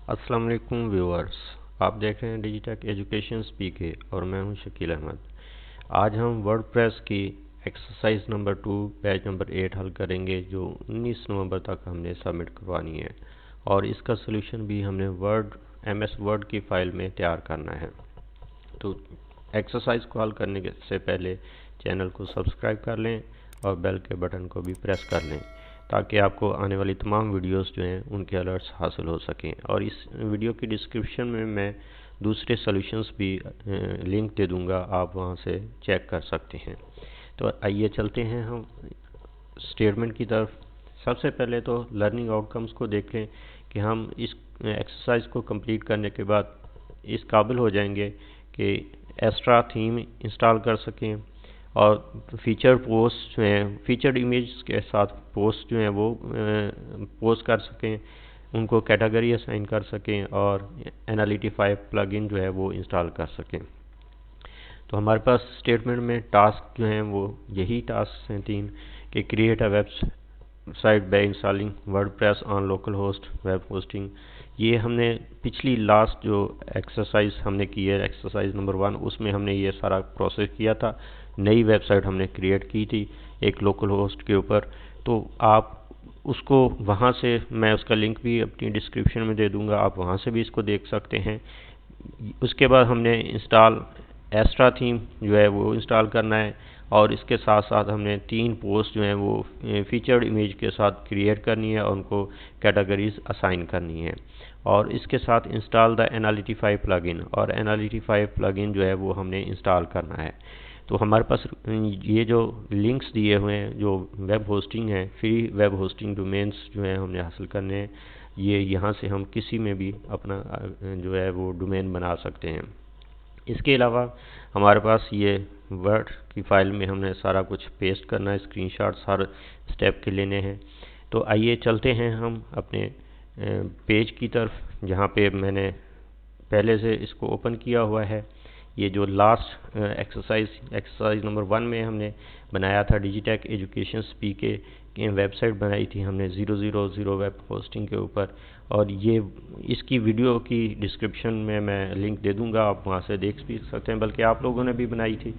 अस्सलाम वालेकुम व्यूअर्स। आप देख रहे हैं डिजिटेक एजुकेशन पीके और मैं हूं शकील अहमद। आज हम वर्डप्रेस की एक्सरसाइज नंबर 2 पेज नंबर 8 हल करेंगे, जो 19 नवंबर तक हमने सबमिट करवानी है और इसका सलूशन भी हमने एमएस वर्ड की फाइल में तैयार करना है। तो एक्सरसाइज को हल करने से पहले चैनल को सब्सक्राइब कर लें और बेल के बटन को भी प्रेस कर लें ताकि आपको आने वाली तमाम वीडियोस जो हैं उनके अलर्ट्स हासिल हो सकें। और इस वीडियो की डिस्क्रिप्शन में मैं दूसरे सॉल्यूशंस भी लिंक दे दूंगा, आप वहां से चेक कर सकते हैं। तो आइए चलते हैं हम स्टेटमेंट की तरफ। सबसे पहले तो लर्निंग आउटकम्स को देख लें कि हम इस एक्सरसाइज को कंप्लीट करने के बाद इस काबिल हो जाएंगे कि एक्स्ट्रा थीम इंस्टॉल कर सकें और फीचर पोस्ट जो हैं, फीचर्ड इमेज के साथ पोस्ट जो हैं वो पोस्ट कर सकें, उनको कैटेगरी असाइन कर सकें और एनालिटिफाई प्लगइन जो है वो इंस्टॉल कर सकें। तो हमारे पास स्टेटमेंट में टास्क जो हैं वो यही टास्क हैं 3 कि create a website by installing WordPress on local host web hosting. ये हमने पिछली लास्ट जो एक्सरसाइज हमने की है, एक्सरसाइज नंबर 1, उसमें हमने ये सारा प्रोसेस किया था। नई वेबसाइट हमने क्रिएट की थी एक लोकल होस्ट के ऊपर। तो आप उसको वहाँ से, मैं उसका लिंक भी अपनी डिस्क्रिप्शन में दे दूंगा, आप वहाँ से भी इसको देख सकते हैं। उसके बाद हमने इंस्टॉल एक्स्ट्रा थीम जो है वो इंस्टॉल करना है और इसके साथ साथ हमने 3 पोस्ट जो हैं वो फीचर्ड इमेज के साथ क्रिएट करनी है और उनको कैटेगरीज असाइन करनी है। और इसके साथ इंस्टॉल द एनालिटिफाई प्लगइन, और एनालिटिफाई प्लगइन जो है वो हमने इंस्टॉल करना है। तो हमारे पास ये जो लिंक्स दिए हुए हैं, जो वेब होस्टिंग है, फ्री वेब होस्टिंग डोमेन्स जो है हमने हासिल करने हैं, ये यहाँ से हम किसी में भी अपना जो है वो डोमेन बना सकते हैं। इसके अलावा हमारे पास ये वर्ड की फाइल में हमने सारा कुछ पेस्ट करना है, स्क्रीनशॉट्स हर स्टेप के लेने हैं। तो आइए चलते हैं हम अपने पेज की तरफ, जहाँ पे मैंने पहले से इसको ओपन किया हुआ है। ये जो लास्ट एक्सरसाइज नंबर 1 में हमने बनाया था डिजिटेक एजुकेशन पीके की वेबसाइट बनाई थी हमने 000 वेब होस्टिंग के ऊपर, और ये इसकी वीडियो की डिस्क्रिप्शन में मैं लिंक दे दूंगा, आप वहाँ से देख भी सकते हैं, बल्कि आप लोगों ने भी बनाई थी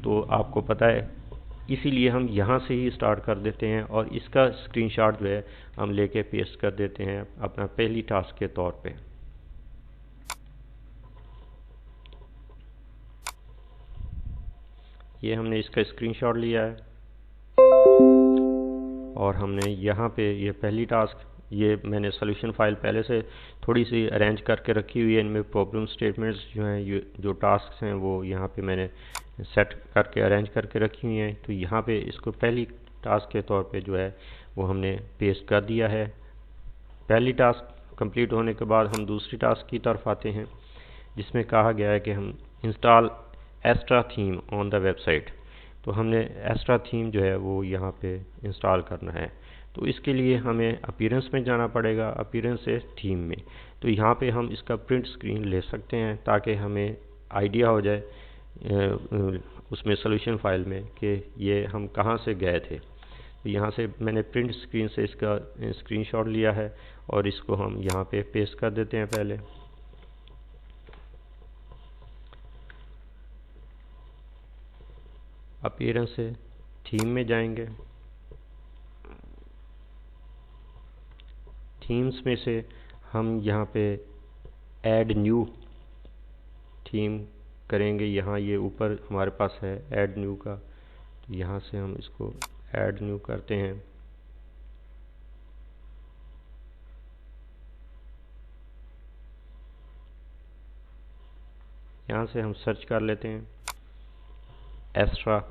तो आपको पता है। इसीलिए हम यहाँ से ही स्टार्ट कर देते हैं और इसका स्क्रीनशॉट जो है हम लेके पेस्ट कर देते हैं अपना पहली टास्क के तौर पे। ये हमने इसका स्क्रीनशॉट लिया है और हमने यहाँ पे ये पहली टास्क, ये मैंने सॉल्यूशन फाइल पहले से थोड़ी सी अरेंज करके रखी हुई है। इनमें प्रॉब्लम स्टेटमेंट्स जो हैं, ये जो टास्क हैं वो यहाँ पे मैंने सेट करके अरेंज करके रखी हुई हैं। तो यहाँ पे इसको पहली टास्क के तौर पे जो है वो हमने पेस्ट कर दिया है। पहली टास्क कंप्लीट होने के बाद हम दूसरी टास्क की तरफ आते हैं, जिसमें कहा गया है कि हम install extra theme on the website. तो हमने एक्स्ट्रा थीम जो है वो यहाँ पे इंस्टॉल करना है। तो इसके लिए हमें अपीयरेंस में जाना पड़ेगा, अपीयरेंस से थीम में। तो यहाँ पे हम इसका प्रिंट स्क्रीन ले सकते हैं ताकि हमें आइडिया हो जाए उसमें सॉल्यूशन फाइल में कि ये हम कहाँ से गए थे। तो यहाँ से मैंने प्रिंट स्क्रीन से इसका स्क्रीनशॉट लिया है और इसको हम यहाँ पे पेस्ट कर देते हैं। पहले अपीयरेंस से थीम में जाएंगे, थीम्स में से हम यहाँ पे ऐड न्यू थीम करेंगे। यहाँ ये ऊपर हमारे पास है ऐड न्यू का, तो यहाँ से हम इसको ऐड न्यू करते हैं। यहाँ से हम सर्च कर लेते हैं एक्स्ट्रा।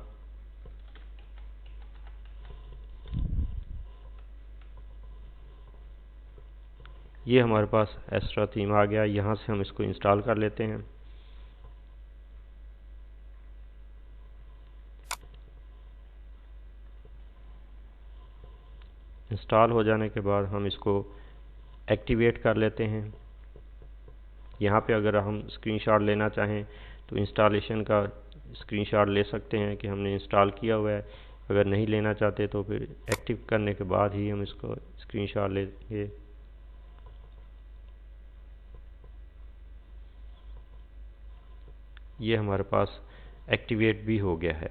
ये हमारे पास एक्स्ट्रा थीम आ गया। यहाँ से हम इसको इंस्टॉल कर लेते हैं। इंस्टॉल हो जाने के बाद हम इसको एक्टिवेट कर लेते हैं। यहाँ पे अगर हम स्क्रीनशॉट लेना चाहें तो इंस्टॉलेशन का स्क्रीनशॉट ले सकते हैं कि हमने इंस्टॉल किया हुआ है। अगर नहीं लेना चाहते तो फिर एक्टिव करने के बाद ही हम इसको स्क्रीनशॉट लेंगे। ये हमारे पास एक्टिवेट भी हो गया है।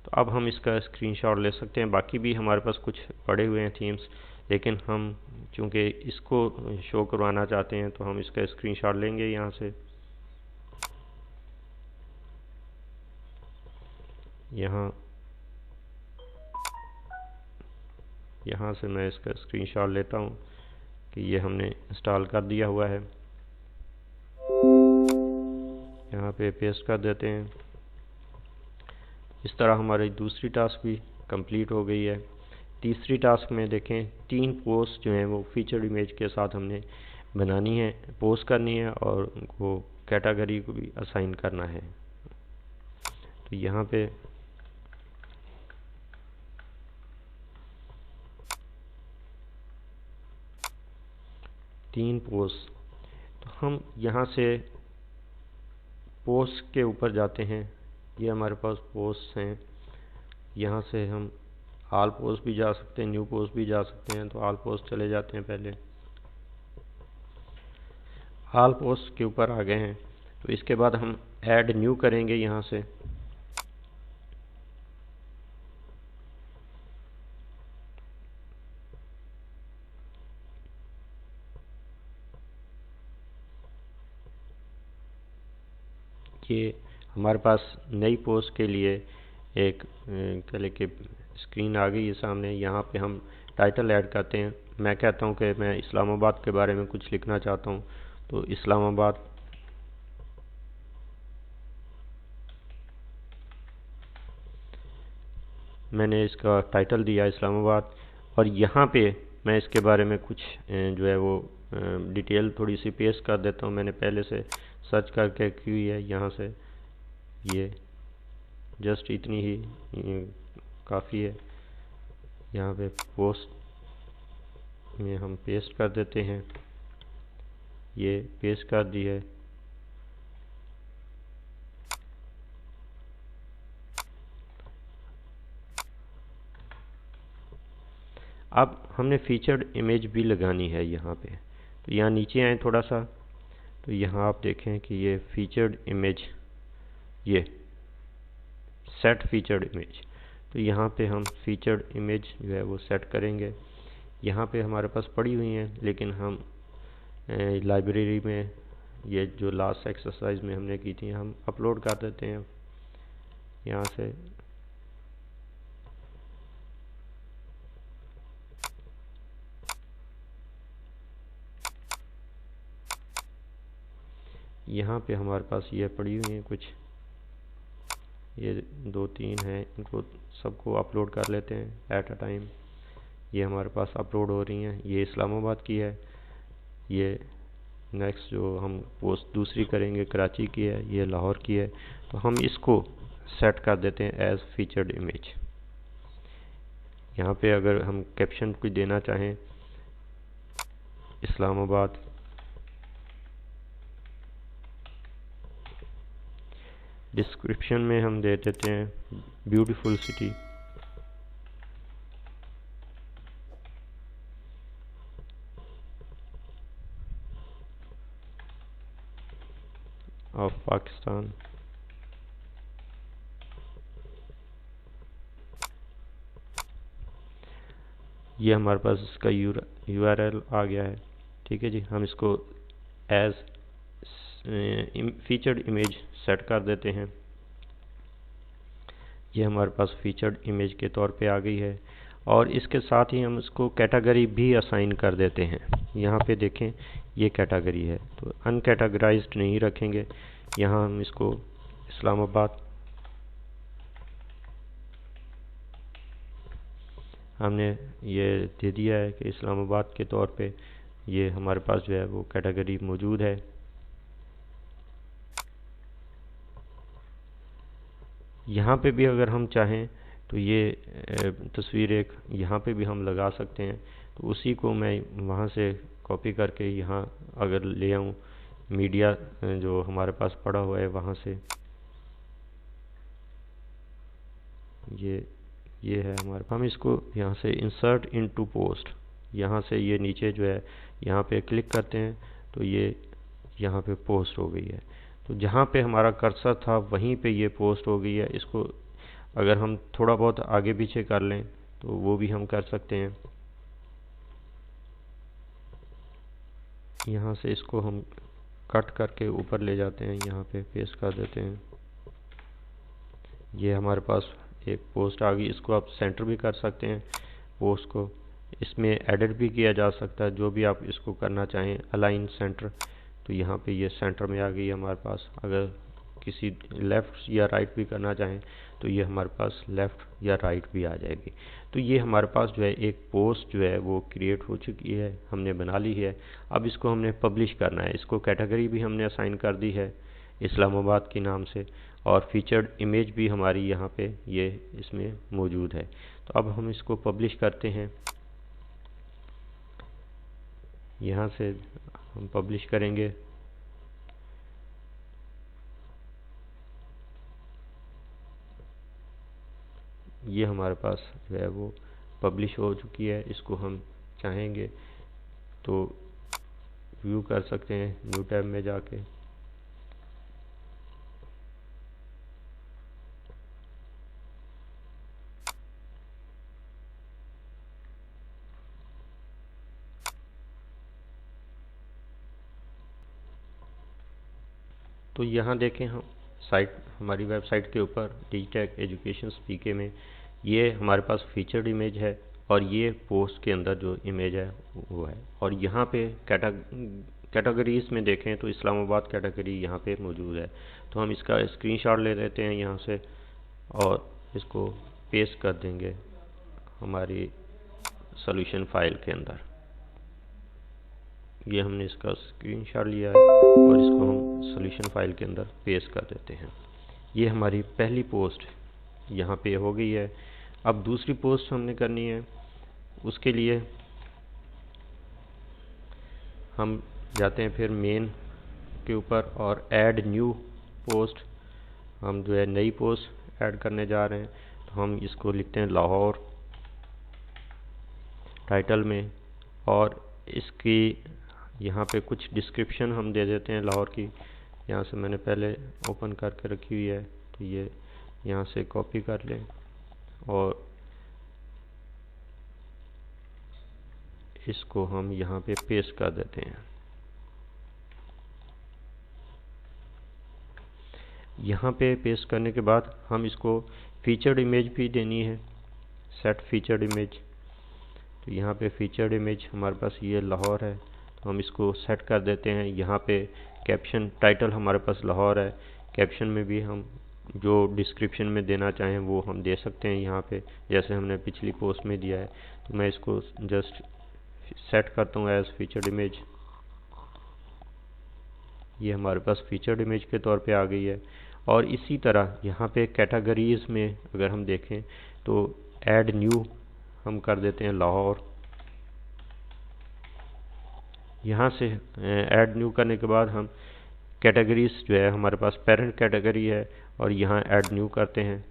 तो अब हम इसका स्क्रीनशॉट ले सकते हैं। बाकी भी हमारे पास कुछ पड़े हुए हैं थीम्स, लेकिन हम चूँकि इसको शो करवाना चाहते हैं तो हम इसका स्क्रीनशॉट लेंगे यहाँ से। यहाँ से मैं इसका स्क्रीनशॉट लेता हूँ कि ये हमने इंस्टॉल कर दिया हुआ है। यहाँ पे पेस्ट कर देते हैं। इस तरह हमारी दूसरी टास्क भी कंप्लीट हो गई है। तीसरी टास्क में देखें 3 पोस्ट जो हैं वो फीचर्ड इमेज के साथ हमने बनानी है, पोस्ट करनी है और उनको कैटेगरी को भी असाइन करना है। तो यहाँ पे तीन पोस्ट, तो हम यहाँ से पोस्ट के ऊपर जाते हैं। ये हमारे पास पोस्ट हैं। यहाँ से हम ऑल पोस्ट भी जा सकते हैं, न्यू पोस्ट भी जा सकते हैं। तो ऑल पोस्ट चले जाते हैं। पहले ऑल पोस्ट के ऊपर आ गए हैं। तो इसके बाद हम ऐड न्यू करेंगे। यहाँ से ये हमारे पास नई पोस्ट के लिए एक कह लें कि स्क्रीन आ गई है सामने। यहाँ पे हम टाइटल ऐड करते हैं। मैं कहता हूँ कि मैं इस्लामाबाद के बारे में कुछ लिखना चाहता हूँ, तो इस्लामाबाद मैंने इसका टाइटल दिया इस्लामाबाद। और यहाँ पे मैं इसके बारे में कुछ जो है वो डिटेल थोड़ी सी पेश कर देता हूँ। मैंने पहले से सर्च करके की है। यहाँ से ये जस्ट इतनी ही काफ़ी है। यहाँ पे पोस्ट में हम पेस्ट कर देते हैं। ये पेस्ट कर दी है। अब हमने फीचर्ड इमेज भी लगानी है यहाँ पे। तो यहाँ नीचे आए थोड़ा सा, तो यहाँ आप देखें कि ये फीचर्ड इमेज, ये सेट फीचर्ड इमेज। तो यहाँ पे हम फीचर्ड इमेज जो है वो सेट करेंगे। यहाँ पे हमारे पास पड़ी हुई हैं, लेकिन हम लाइब्रेरी में ये जो लास्ट एक्सरसाइज में हमने की थी हम अपलोड कर देते हैं यहाँ से। यहाँ पे हमारे पास ये पड़ी हुई हैं कुछ, ये 2-3 हैं। इनको सबको अपलोड कर लेते हैं एट अ टाइम। ये हमारे पास अपलोड हो रही हैं। ये इस्लामाबाद की है। ये नेक्स्ट जो हम पोस्ट दूसरी करेंगे कराची की है। ये लाहौर की है। तो हम इसको सेट कर देते हैं एज फीचर्ड इमेज। यहाँ पे अगर हम कैप्शन कोई देना चाहें इस्लामाबाद, डिस्क्रिप्शन में हम दे देते हैं ब्यूटीफुल सिटी ऑफ पाकिस्तान। ये हमारे पास इसका URL आ गया है। ठीक है जी, हम इसको एज फीचर्ड इमेज सेट कर देते हैं। ये हमारे पास फीचर्ड इमेज के तौर पे आ गई है। और इसके साथ ही हम इसको कैटेगरी भी असाइन कर देते हैं। यहाँ पे देखें ये कैटेगरी है, तो अनकैटेगराइज्ड नहीं रखेंगे। यहाँ हम इसको इस्लामाबाद हमने ये दे दिया है कि इस्लामाबाद के तौर पे ये हमारे पास जो है वो कैटेगरी मौजूद है। यहाँ पे भी अगर हम चाहें तो ये तस्वीर एक यहाँ पे भी हम लगा सकते हैं। तो उसी को मैं वहाँ से कॉपी करके यहाँ अगर ले आऊँ मीडिया जो हमारे पास पड़ा हुआ है वहाँ से, ये है हमारे पास। हम इसको यहाँ से इंसर्ट इनटू पोस्ट, यहाँ से ये नीचे जो है यहाँ पे क्लिक करते हैं तो ये यहाँ पे पोस्ट हो गई है। तो जहाँ पे हमारा कर्सर था वहीं पे ये पोस्ट हो गई है। इसको अगर हम थोड़ा बहुत आगे पीछे कर लें तो वो भी हम कर सकते हैं। यहाँ से इसको हम कट करके ऊपर ले जाते हैं, यहाँ पे पेस्ट कर देते हैं। ये हमारे पास एक पोस्ट आ गई। इसको आप सेंटर भी कर सकते हैं पोस्ट को, इसमें एडिट भी किया जा सकता है जो भी आप इसको करना चाहें, अलाइन सेंटर। तो यहाँ पे ये सेंटर में आ गई है हमारे पास। अगर किसी लेफ़्ट या राइट भी करना चाहें तो ये हमारे पास लेफ़्ट या राइट भी आ जाएगी। तो ये हमारे पास जो है एक पोस्ट जो है वो क्रिएट हो चुकी है, हमने बना ली है। अब इसको हमने पब्लिश करना है। इसको कैटेगरी भी हमने असाइन कर दी है इस्लामाबाद के नाम से, और फीचर्ड इमेज भी हमारी यहाँ पे ये इसमें मौजूद है। तो अब हम इसको पब्लिश करते हैं। यहाँ से हम पब्लिश करेंगे। ये हमारे पास जो है वो पब्लिश हो चुकी है। इसको हम चाहेंगे तो व्यू कर सकते हैं न्यू टैब में जाके। तो यहाँ देखें हम साइट, हमारी वेबसाइट के ऊपर डिजिटैक एजुकेशन पीके में ये हमारे पास फीचर्ड इमेज है, और ये पोस्ट के अंदर जो इमेज है वो है। और यहाँ पे कैटेगरीज में देखें तो इस्लामाबाद कैटेगरी यहाँ पे मौजूद है। तो हम इसका स्क्रीनशॉट ले लेते हैं यहाँ से और इसको पेस्ट कर देंगे हमारी सॉल्यूशन फाइल के अंदर। ये हमने इसका स्क्रीनशॉट लिया है और इसको हम सॉल्यूशन फाइल के अंदर पेस्ट कर देते हैं। ये हमारी पहली पोस्ट यहाँ पे हो गई है। अब दूसरी पोस्ट हमने करनी है। उसके लिए हम जाते हैं फिर मेन के ऊपर और ऐड न्यू पोस्ट। हम जो है नई पोस्ट ऐड करने जा रहे हैं। तो हम इसको लिखते हैं लाहौर टाइटल में, और इसकी यहाँ पे कुछ डिस्क्रिप्शन हम दे देते हैं लाहौर की। यहाँ से मैंने पहले ओपन करके रखी हुई है, तो ये यहाँ से कॉपी कर लें और इसको हम यहाँ पे पेस्ट कर देते हैं। यहाँ पे पेस्ट करने के बाद हम इसको फीचर्ड इमेज भी देनी है, सेट फीचर्ड इमेज। तो यहाँ पे फीचर्ड इमेज हमारे पास ये लाहौर है, तो हम इसको सेट कर देते हैं। यहाँ पे कैप्शन टाइटल हमारे पास लाहौर है। कैप्शन में भी हम जो डिस्क्रिप्शन में देना चाहें वो हम दे सकते हैं यहाँ पे, जैसे हमने पिछली पोस्ट में दिया है। तो मैं इसको जस्ट सेट करता हूँ एज फीचर्ड इमेज। ये हमारे पास फीचर्ड इमेज के तौर पे आ गई है। और इसी तरह यहाँ पे कैटेगरीज में अगर हम देखें तो ऐड न्यू हम कर देते हैं लाहौर। यहाँ से ऐड न्यू करने के बाद हम कैटेगरीज जो है हमारे पास पेरेंट कैटेगरी है और यहाँ ऐड न्यू करते हैं।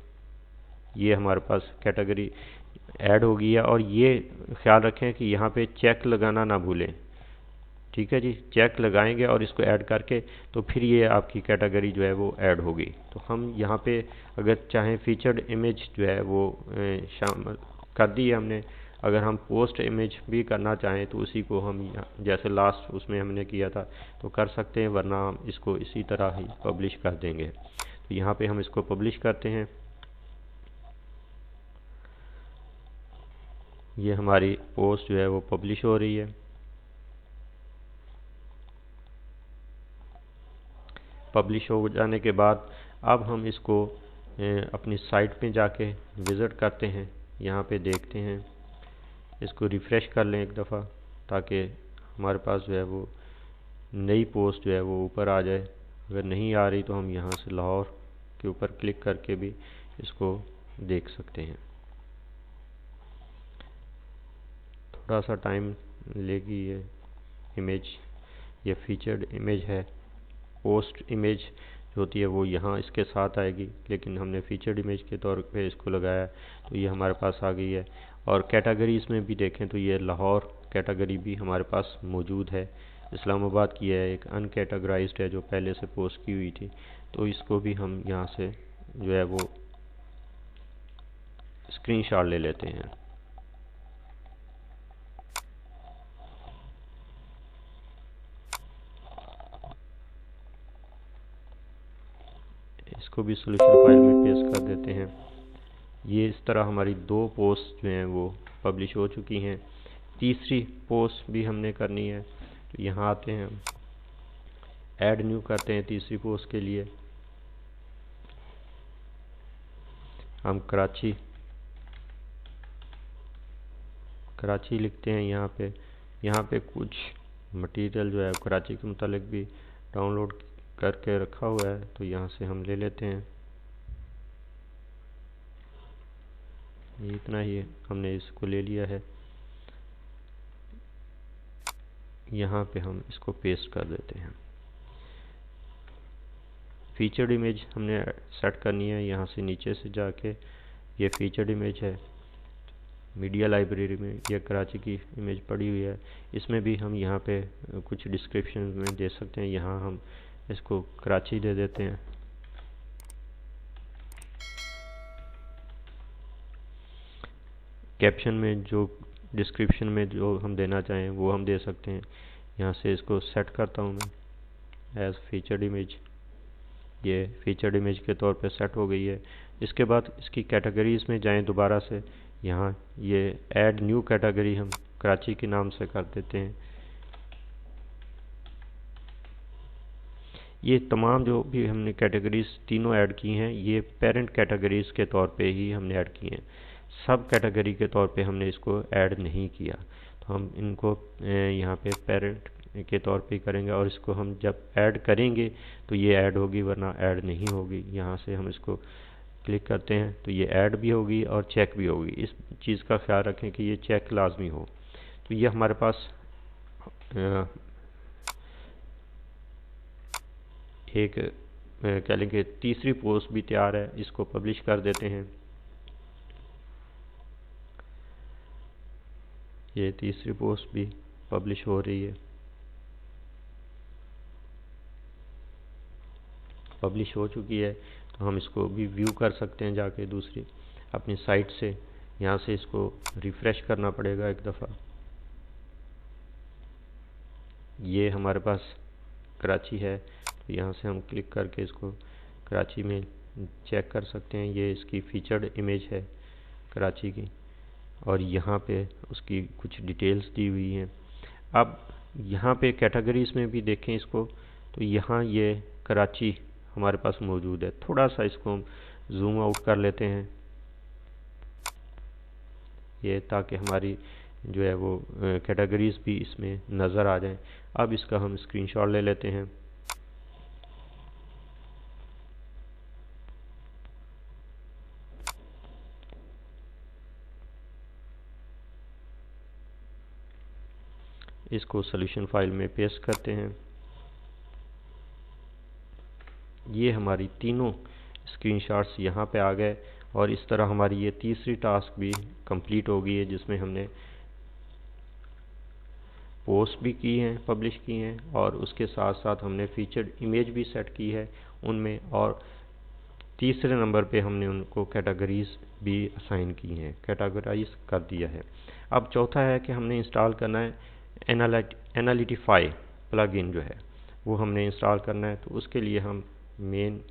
ये हमारे पास कैटेगरी ऐड हो गई है। और ये ख्याल रखें कि यहाँ पे चेक लगाना ना भूलें। ठीक है जी, चेक लगाएंगे और इसको ऐड करके तो फिर ये आपकी कैटेगरी जो है वो ऐड होगी। तो हम यहाँ पे अगर चाहें फीचर्ड इमेज जो है वो शामिल कर दी है हमने। अगर हम पोस्ट इमेज भी करना चाहें तो उसी को हम जैसे लास्ट उसमें हमने किया था तो कर सकते हैं, वरना हम इसको इसी तरह ही पब्लिश कर देंगे। तो यहाँ पे हम इसको पब्लिश करते हैं। ये हमारी पोस्ट जो है वो पब्लिश हो रही है। पब्लिश हो जाने के बाद अब हम इसको अपनी साइट पे जाके विज़िट करते हैं। यहाँ पे देखते हैं, इसको रिफ़्रेश कर लें एक दफ़ा ताकि हमारे पास जो है वो नई पोस्ट जो है वो ऊपर आ जाए। अगर नहीं आ रही तो हम यहाँ से लाहौर के ऊपर क्लिक करके भी इसको देख सकते हैं। थोड़ा सा टाइम लेगी ये इमेज। ये फीचर्ड इमेज है। पोस्ट इमेज जो होती है वो यहाँ इसके साथ आएगी, लेकिन हमने फीचर्ड इमेज के तौर पे इसको लगाया तो ये हमारे पास आ गई है। और कैटेगरीज में भी देखें तो ये लाहौर कैटेगरी भी हमारे पास मौजूद है। इस्लामाबाद की है, एक अनकैटेगराइज्ड है जो पहले से पोस्ट की हुई थी, तो इसको भी हम यहाँ से जो है वो स्क्रीनशॉट ले लेते हैं। इसको भी सोल्यूशन फाइल में पेस्ट कर देते हैं। ये इस तरह हमारी 2 पोस्ट जो हैं वो पब्लिश हो चुकी हैं। तीसरी पोस्ट भी हमने करनी है, तो यहाँ आते हैं, हम ऐड न्यू करते हैं। तीसरी पोस्ट के लिए हम कराची लिखते हैं। यहाँ पे कुछ मटेरियल जो है कराची के मुतालिक भी डाउनलोड करके रखा हुआ है, तो यहाँ से हम ले लेते हैं। ये इतना ही है, हमने इसको ले लिया है। यहाँ पे हम इसको पेस्ट कर देते हैं। फीचर्ड इमेज हमने सेट करनी है। यहाँ से नीचे से जाके ये फीचर्ड इमेज है, मीडिया लाइब्रेरी में ये कराची की इमेज पड़ी हुई है। इसमें भी हम यहाँ पे कुछ डिस्क्रिप्शन में दे सकते हैं। यहाँ हम इसको कराची दे देते हैं। कैप्शन में जो डिस्क्रिप्शन में जो हम देना चाहें वो हम दे सकते हैं। यहाँ से इसको सेट करता हूँ मैं एज फीचर्ड इमेज। ये फीचर्ड इमेज के तौर पे सेट हो गई है। इसके बाद इसकी कैटेगरीज में जाएं दोबारा से। यहाँ ये ऐड न्यू कैटेगरी हम कराची के नाम से कर देते हैं। ये तमाम जो भी हमने कैटेगरीज तीनों ऐड की हैं, ये पेरेंट कैटेगरीज के तौर पे ही हमने ऐड की हैं। सब कैटेगरी के तौर पे हमने इसको ऐड नहीं किया, तो हम इनको यहाँ पे पेरेंट के तौर पे करेंगे, और इसको हम जब ऐड करेंगे तो ये ऐड होगी, वरना ऐड नहीं होगी। यहाँ से हम इसको क्लिक करते हैं तो ये ऐड भी होगी और चेक भी होगी। इस चीज़ का ख्याल रखें कि ये चेक लाजमी हो। तो ये हमारे पास एक कह लें कि तीसरी पोस्ट भी तैयार है। इसको पब्लिश कर देते हैं। ये तीसरी पोस्ट भी पब्लिश हो रही है, पब्लिश हो चुकी है। तो हम इसको भी व्यू कर सकते हैं जाके दूसरी अपनी साइट से। यहाँ से इसको रिफ़्रेश करना पड़ेगा एक दफ़ा। ये हमारे पास कराची है, तो यहाँ से हम क्लिक करके इसको कराची में चेक कर सकते हैं। ये इसकी फीचर्ड इमेज है कराची की, और यहाँ पे उसकी कुछ डिटेल्स दी हुई हैं। अब यहाँ पे कैटेगरीज में भी देखें इसको, तो यहाँ ये कराची हमारे पास मौजूद है। थोड़ा सा इसको हम जूम आउट कर लेते हैं, ये ताकि हमारी जो है वो कैटेगरीज भी इसमें नज़र आ जाएं। अब इसका हम स्क्रीनशॉट ले लेते हैं। इसको सॉल्यूशन फाइल में पेस्ट करते हैं। ये हमारी तीनों स्क्रीनशॉट्स यहाँ पे आ गए, और इस तरह हमारी ये तीसरी टास्क भी कंप्लीट हो गई है, जिसमें हमने पोस्ट भी की हैं, पब्लिश की हैं, और उसके साथ साथ हमने फीचर्ड इमेज भी सेट की है उनमें, और तीसरे नंबर पे हमने उनको कैटेगरीज भी असाइन की हैं, कैटेगराइज कर दिया है। अब चौथा है कि हमने इंस्टॉल करना है एनालिटिफाई प्लगइन जो है वो हमने इंस्टॉल करना है। तो उसके लिए हम मेन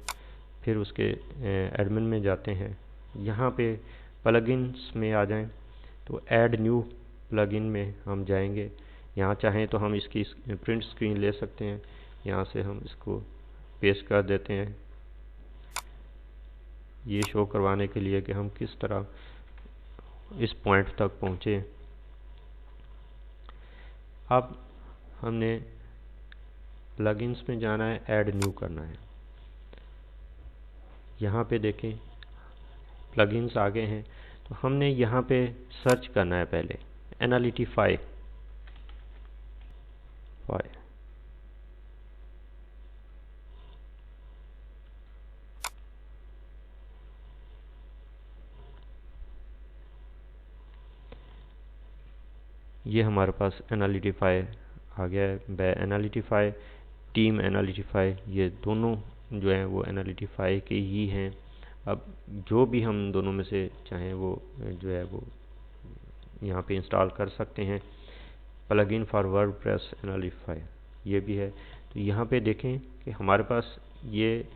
फिर उसके एडमिन में जाते हैं। यहाँ पे प्लगइन्स में आ जाएं, तो ऐड न्यू प्लगइन में हम जाएंगे। यहाँ चाहें तो हम इसकी प्रिंट स्क्रीन ले सकते हैं। यहाँ से हम इसको पेस्ट कर देते हैं, ये शो करवाने के लिए कि हम किस तरह इस पॉइंट तक पहुँचे। अब हमने प्लगइन्स में जाना है, ऐड न्यू करना है। यहाँ पे देखें प्लगइन्स आ गए हैं, तो हमने यहाँ पे सर्च करना है पहले एनालिटिफाई। ये हमारे पास एनालिटिफाई आ गया है। बाय एनालिटिफाई, टीम एनालिटिफाई, ये दोनों जो हैं वो एनालिटिफाई के ही हैं। अब जो भी हम दोनों में से चाहें वो जो है वो यहाँ पे इंस्टॉल कर सकते हैं। प्लगइन फॉर वर्डप्रेस एनालिटिफाई ये भी है। तो यहाँ पे देखें कि हमारे पास ये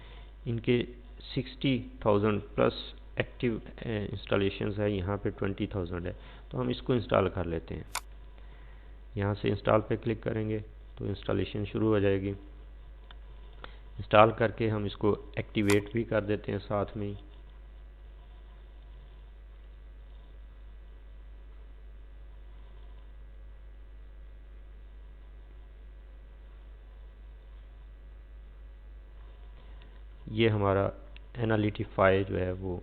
इनके 60,000 प्लस एक्टिव इंस्टॉलेशंस है, यहाँ पे 20,000 है। तो हम इसको इंस्टॉल कर लेते हैं। यहाँ से इंस्टॉल पे क्लिक करेंगे तो इंस्टॉलेशन शुरू हो जाएगी। इंस्टॉल करके हम इसको एक्टिवेट भी कर देते हैं साथ में ही। ये हमारा एनालिटिफाई जो है वो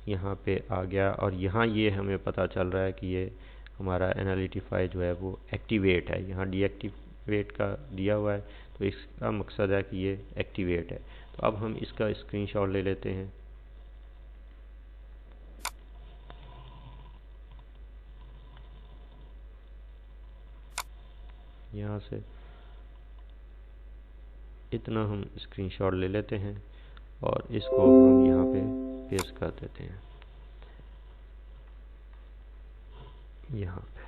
यहाँ पे आ गया और यहाँ ये हमें पता चल रहा है कि ये हमारा एनालिटिफाई जो है वो एक्टिवेट है। यहाँ डीएक्टिवेट का दिया हुआ है, तो इसका मकसद है कि ये एक्टिवेट है। तो अब हम इसका स्क्रीनशॉट ले लेते हैं। यहाँ से इतना हम स्क्रीनशॉट ले लेते हैं और इसको हम यहाँ पे पेस्ट कर देते हैं यहाँ पे।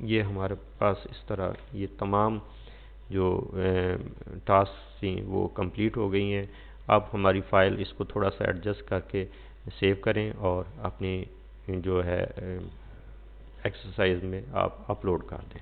ये हमारे पास इस तरह ये तमाम जो टास्क थी वो कंप्लीट हो गई हैं। अब हमारी फ़ाइल इसको थोड़ा सा एडजस्ट करके सेव करें और अपनी जो है एक्सरसाइज में आप अपलोड कर दें।